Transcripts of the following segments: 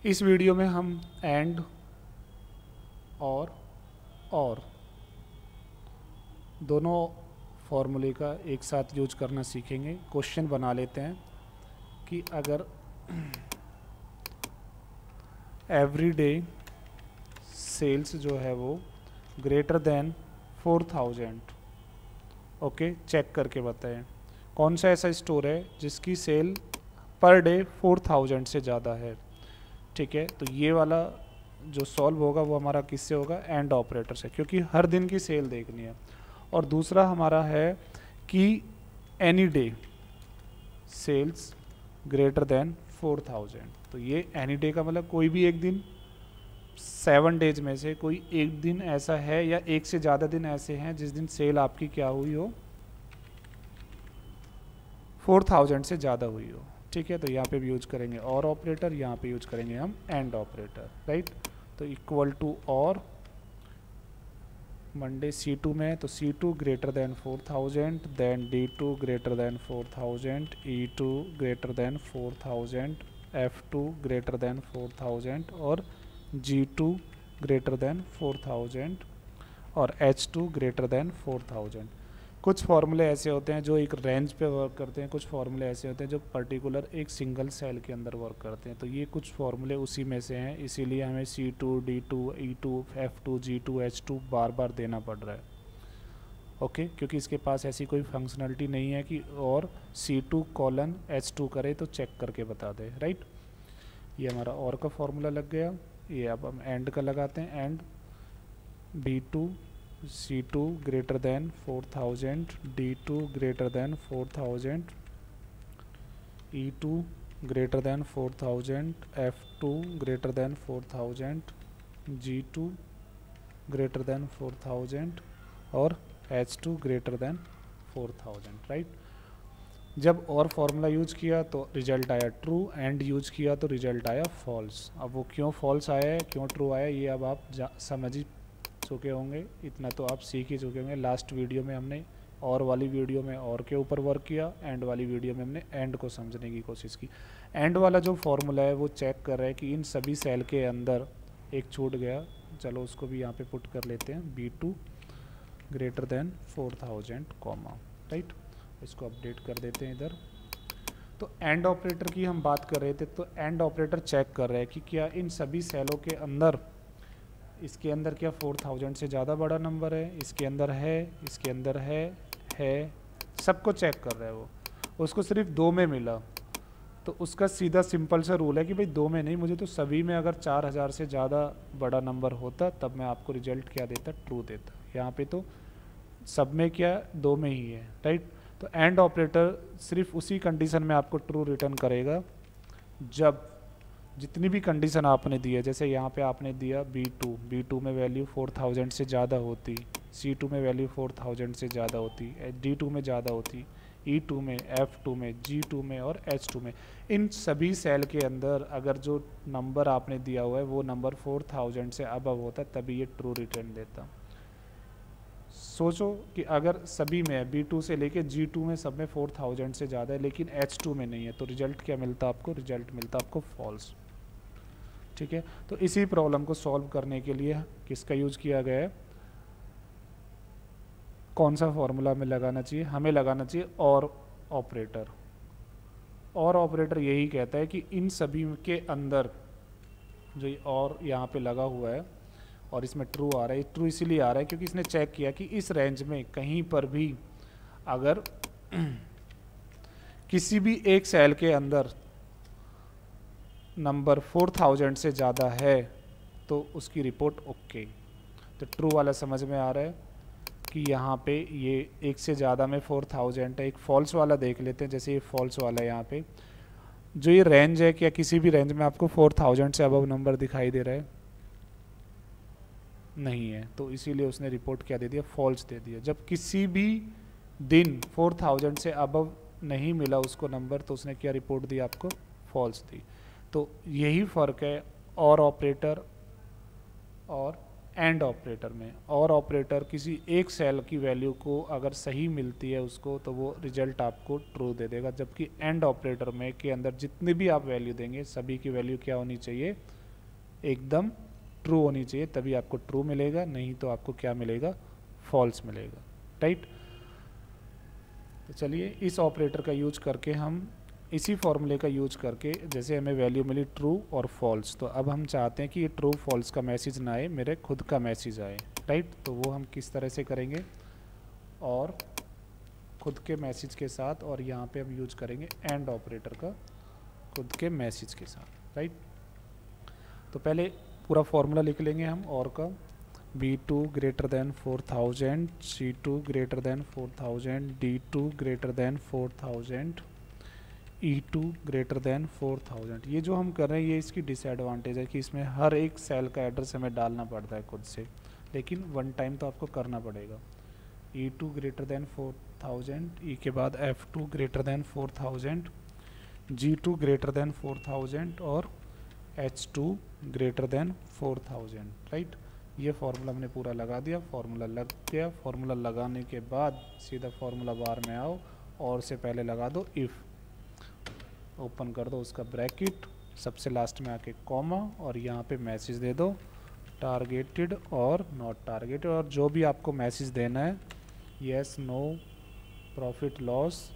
इस वीडियो में हम एंड और दोनों फॉर्मूले का एक साथ यूज करना सीखेंगे। क्वेश्चन बना लेते हैं कि अगर एवरी डे सेल्स जो है वो ग्रेटर देन 4000, ओके, चेक करके बताएं कौन सा ऐसा स्टोर है जिसकी सेल पर डे 4000 से ज़्यादा है। ठीक है, तो ये वाला जो सॉल्व होगा वो हमारा किससे होगा, एंड ऑपरेटर से, क्योंकि हर दिन की सेल देखनी है। और दूसरा हमारा है कि any day sales greater than 4000। तो ये एनी डे का मतलब कोई भी एक दिन, 7 डेज में से कोई एक दिन ऐसा है या एक से ज़्यादा दिन ऐसे हैं जिस दिन सेल आपकी क्या हुई हो, 4000 से ज़्यादा हुई हो। ठीक है, तो यहाँ पे भी यूज करेंगे और ऑपरेटर, यहाँ पे यूज करेंगे हम एंड ऑपरेटर, राइट। तो इक्वल टू और मंडे C2 में है तो C2 greater than 4000, then D2 greater than 4000, E2 greater than 4000, F2 greater than 4000 और G2 ग्रेटर देन 4000 और H2 ग्रेटर देन 4000। कुछ फार्मूले ऐसे होते हैं जो एक रेंज पे वर्क करते हैं, कुछ फार्मूले ऐसे होते हैं जो पर्टिकुलर एक सिंगल सेल के अंदर वर्क करते हैं। तो ये कुछ फार्मूले उसी में से हैं, इसीलिए हमें C2, D2, E2, F2, G2, H2 बार बार देना पड़ रहा है। ओके, क्योंकि इसके पास ऐसी कोई फंक्शनलिटी नहीं है कि और C2 कोलन H2 करे तो चेक करके बता दे, राइट। ये हमारा और का फार्मूला लग गया। ये अब हम एंड का लगाते हैं, and B2 C2 greater than 4000, D2 greater than 4000, E2 greater than 4000, F2 greater than 4000, G2 greater than 4000 और H2 ग्रेटर देन 4000, राइट। जब और फॉर्मूला यूज किया तो रिजल्ट आया ट्रू, एंड यूज किया तो रिजल्ट आया फॉल्स। अब वो क्यों फॉल्स आया है, क्यों ट्रू आया, ये अब आप समझ ही चुके होंगे, इतना तो आप सीख ही चुके होंगे। लास्ट वीडियो में हमने और वाली वीडियो में और के ऊपर वर्क किया, एंड वाली वीडियो में हमने एंड को समझने की कोशिश की। एंड वाला जो फॉर्मूला है वो चेक कर रहा है कि इन सभी सेल के अंदर एक छूट गया, चलो उसको भी यहाँ पे पुट कर लेते हैं, B2 greater than 4000 comma, right. इसको अपडेट कर देते हैं इधर। तो एंड ऑपरेटर की हम बात कर रहे थे, तो एंड ऑपरेटर चेक कर रहे हैं कि क्या इन सभी सेलों के अंदर, इसके अंदर क्या 4000 से ज़्यादा बड़ा नंबर है, इसके अंदर है, इसके अंदर है, सबको चेक कर रहा है वो। उसको सिर्फ 2 में मिला तो उसका सीधा सिंपल सा रूल है कि भाई 2 में नहीं, मुझे तो सभी में अगर 4000 से ज़्यादा बड़ा नंबर होता तब मैं आपको रिजल्ट क्या देता, ट्रू देता। यहाँ पे तो सब में क्या 2 में ही है, राइट। तो एंड ऑपरेटर सिर्फ उसी कंडीशन में आपको ट्रू रिटर्न करेगा जब जितनी भी कंडीशन आपने दी है, जैसे यहाँ पे आपने दिया B2 में वैल्यू 4000 से ज़्यादा होती, C2 में वैल्यू 4000 से ज़्यादा होती, D2 में ज़्यादा होती, E2 में, F2 में, G2 में और H2 में, इन सभी सेल के अंदर अगर जो नंबर आपने दिया हुआ है वो नंबर 4000 से अबव होता तभी ये ट्रू रिटर्न देता। सोचो कि अगर सभी में B2 से लेके G2 में सब में 4000 से ज़्यादा है लेकिन H2 में नहीं है, तो रिजल्ट क्या मिलता आपको, रिजल्ट मिलता आपको फॉल्स। ठीक है, तो इसी प्रॉब्लम को सॉल्व करने के लिए किसका यूज किया गया है, कौन सा फॉर्मूला हमें लगाना चाहिए, हमें लगाना चाहिए और ऑपरेटर। और ऑपरेटर यही कहता है कि इन सभी के अंदर जो ये और यहाँ पे लगा हुआ है और इसमें ट्रू आ रहा है, ट्रू इसीलिए आ रहा है क्योंकि इसने चेक किया कि इस रेंज में कहीं पर भी अगर किसी भी एक सेल के अंदर नंबर 4000 से ज़्यादा है तो उसकी रिपोर्ट ओके। तो ट्रू वाला समझ में आ रहा है कि यहाँ पे ये एक से ज़्यादा में 4000 है। एक फॉल्स वाला देख लेते हैं, जैसे ये फॉल्स वाला है, यहाँ पे जो ये रेंज है, क्या किसी भी रेंज में आपको 4000 से अबव नंबर दिखाई दे रहा है, नहीं है, तो इसीलिए उसने रिपोर्ट क्या दे दिया, फॉल्स दे दिया। जब किसी भी दिन 4000 से अबव नहीं मिला उसको नंबर तो उसने क्या रिपोर्ट दी आपको, फॉल्स दी। तो यही फ़र्क है और ऑपरेटर और एंड ऑपरेटर में और ऑपरेटर किसी एक सेल की वैल्यू को अगर सही मिलती है उसको तो वो रिजल्ट आपको ट्रू दे देगा, जबकि एंड ऑपरेटर में के अंदर जितनी भी आप वैल्यू देंगे सभी की वैल्यू क्या होनी चाहिए, एकदम ट्रू होनी चाहिए, तभी आपको ट्रू मिलेगा, नहीं तो आपको क्या मिलेगा, फॉल्स मिलेगा। राइट। तो चलिए इस ऑपरेटर का यूज करके हम इसी फॉर्मूले का यूज करके जैसे हमें वैल्यू मिली ट्रू और फॉल्स, तो अब हम चाहते हैं कि ये ट्रू फॉल्स का मैसेज ना आए, मेरे खुद का मैसेज आए। राइट। तो वो हम किस तरह से करेंगे, और खुद के मैसेज के साथ, और यहाँ पे हम यूज करेंगे एंड ऑपरेटर का खुद के मैसेज के साथ। राइट। तो पहले पूरा फॉर्मूला लिख लेंगे हम और का, B2 greater than 4000, C2 greater than 4000, D2 greater than 4000, E2 greater than 4000। ये जो हम कर रहे हैं ये इसकी डिसएडवांटेज है कि इसमें हर एक सेल का एड्रेस हमें डालना पड़ता है खुद से, लेकिन वन टाइम तो आपको करना पड़ेगा। E2 ग्रेटर देन 4000, E के बाद F2 greater than 4000, G2 greater than 4000 और H2 ग्रेटर देन 4000। राइट। ये फार्मूला हमने पूरा लगा दिया, फार्मूला लग गया। फार्मूला लगाने के बाद सीधा फार्मूला बार में आओ और से पहले लगा दो इफ़, ओपन कर दो उसका ब्रैकेट, सबसे लास्ट में आके कॉमा, और यहाँ पे मैसेज दे दो टारगेटेड और नॉट टारगेटेड, और जो भी आपको मैसेज देना है, यस नो प्रॉफिट लॉस,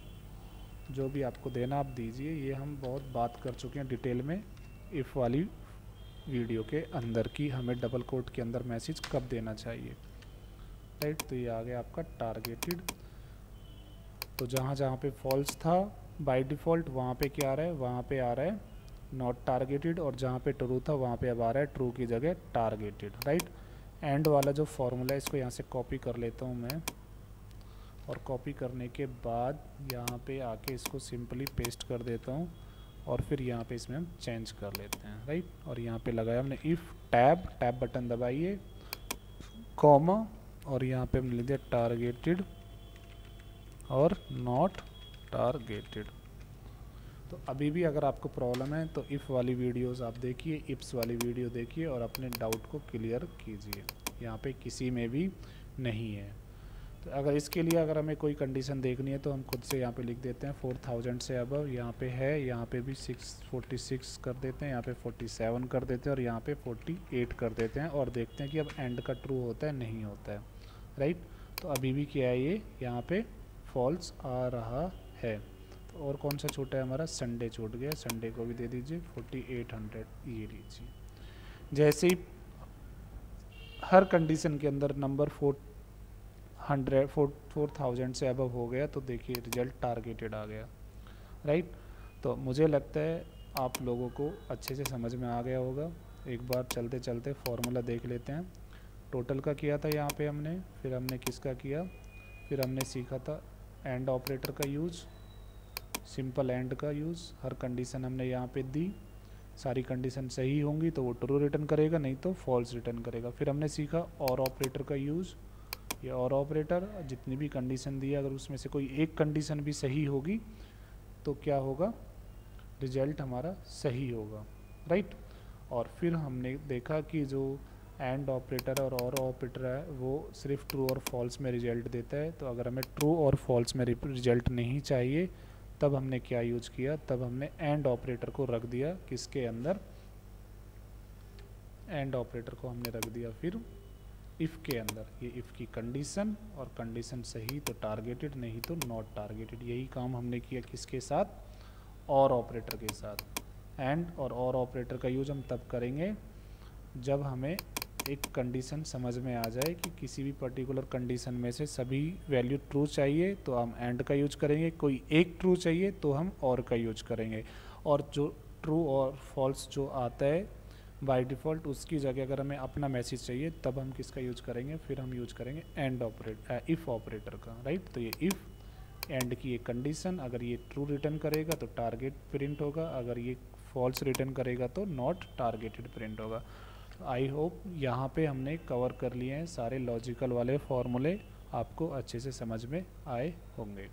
जो भी आपको देना आप दीजिए। ये हम बहुत बात कर चुके हैं डिटेल में इफ़ वाली वीडियो के अंदर की हमें डबल कोट के अंदर मैसेज कब देना चाहिए। राइट। तो ये आ गया आपका टारगेटेड। तो जहाँ जहाँ पे फॉल्स था बाय डिफ़ॉल्ट वहाँ पे क्या आ रहा है, वहाँ पे आ रहा है नॉट टारगेटेड, और जहाँ पे ट्रू था वहाँ पे अब आ रहा है ट्रू की जगह टारगेटेड। राइट। एंड वाला जो फॉर्मूला है इसको यहाँ से कॉपी कर लेता हूँ मैं, और कॉपी करने के बाद यहाँ पे आके इसको सिंपली पेस्ट कर देता हूँ, और फिर यहाँ पे इसमें हम चेंज कर लेते हैं। राइट। और यहाँ पे लगाया हमने इफ़ टैब बटन दबाइए, कॉमा, और यहाँ पे हमने लिख दिया टारगेटेड और नॉट टारगेटेड। तो अभी भी अगर आपको प्रॉब्लम है तो इफ़ वाली वीडियोस आप देखिए, इफ्स वाली वीडियो देखिए और अपने डाउट को क्लियर कीजिए, यहाँ पे किसी में भी नहीं है। तो अगर इसके लिए अगर हमें कोई कंडीशन देखनी है तो हम खुद से यहाँ पे लिख देते हैं 4000 से अबव, यहाँ पे है, यहाँ पे भी 646 कर देते हैं, यहाँ पे 47 कर देते हैं, और यहाँ पे 48 कर देते हैं, और देखते हैं कि अब एंड का ट्रू होता है नहीं होता है। राइट। तो अभी भी क्या है, ये यहाँ पे फॉल्स आ रहा है। तो और कौन सा छूटा है हमारा, संडे छूट गया, संडे को भी दे दीजिए 4800, ये लीजिए। जैसे ही हर कंडीशन के अंदर नंबर 4000 से अबव हो गया तो देखिए रिजल्ट टारगेटेड आ गया। राइट। तो मुझे लगता है आप लोगों को अच्छे से समझ में आ गया होगा। एक बार चलते चलते फॉर्मूला देख लेते हैं। टोटल का किया था यहाँ पे हमने, फिर हमने किसका किया, फिर हमने सीखा था एंड ऑपरेटर का यूज़, सिंपल एंड का यूज़। हर कंडीशन हमने यहाँ पे दी, सारी कंडीशन सही होंगी तो वो ट्रू रिटर्न करेगा, नहीं तो फॉल्स रिटर्न करेगा। फिर हमने सीखा और ऑपरेटर का यूज़, ये और ऑपरेटर जितनी भी कंडीशन दी है अगर उसमें से कोई एक कंडीशन भी सही होगी तो क्या होगा, रिजल्ट हमारा सही होगा। राइट। और फिर हमने देखा कि जो एंड ऑपरेटर और ऑपरेटर है वो सिर्फ ट्रू और फॉल्स में रिजल्ट देता है। तो अगर हमें ट्रू और फॉल्स में रिजल्ट नहीं चाहिए तब हमने क्या यूज किया, तब हमने एंड ऑपरेटर को रख दिया किसके अंदर, एंड ऑपरेटर को हमने रख दिया फिर इफ़ के अंदर। ये इफ़ की कंडीशन, और कंडीशन सही तो टारगेटेड, नहीं तो नॉट टारगेटेड। यही काम हमने किया किसके साथ, और ऑपरेटर के साथ। एंड और ऑपरेटर का यूज हम तब करेंगे जब हमें एक कंडीशन समझ में आ जाए कि किसी भी पर्टिकुलर कंडीशन में से सभी वैल्यू ट्रू चाहिए तो हम एंड का यूज करेंगे, कोई एक ट्रू चाहिए तो हम और का यूज करेंगे, और जो ट्रू और फॉल्स जो आता है बाय डिफ़ॉल्ट उसकी जगह अगर हमें अपना मैसेज चाहिए तब हम किसका यूज करेंगे, फिर हम यूज करेंगे एंड इफ़ ऑपरेटर का। राइट। तो ये इफ़ एंड की एक कंडीशन, अगर ये ट्रू रिटर्न करेगा तो टारगेट प्रिंट होगा, अगर ये फॉल्स रिटर्न करेगा तो नॉट टारगेटेड प्रिंट होगा। आई होप यहाँ पे हमने कवर कर लिए हैं सारे लॉजिकल वाले फॉर्मूले, आपको अच्छे से समझ में आए होंगे।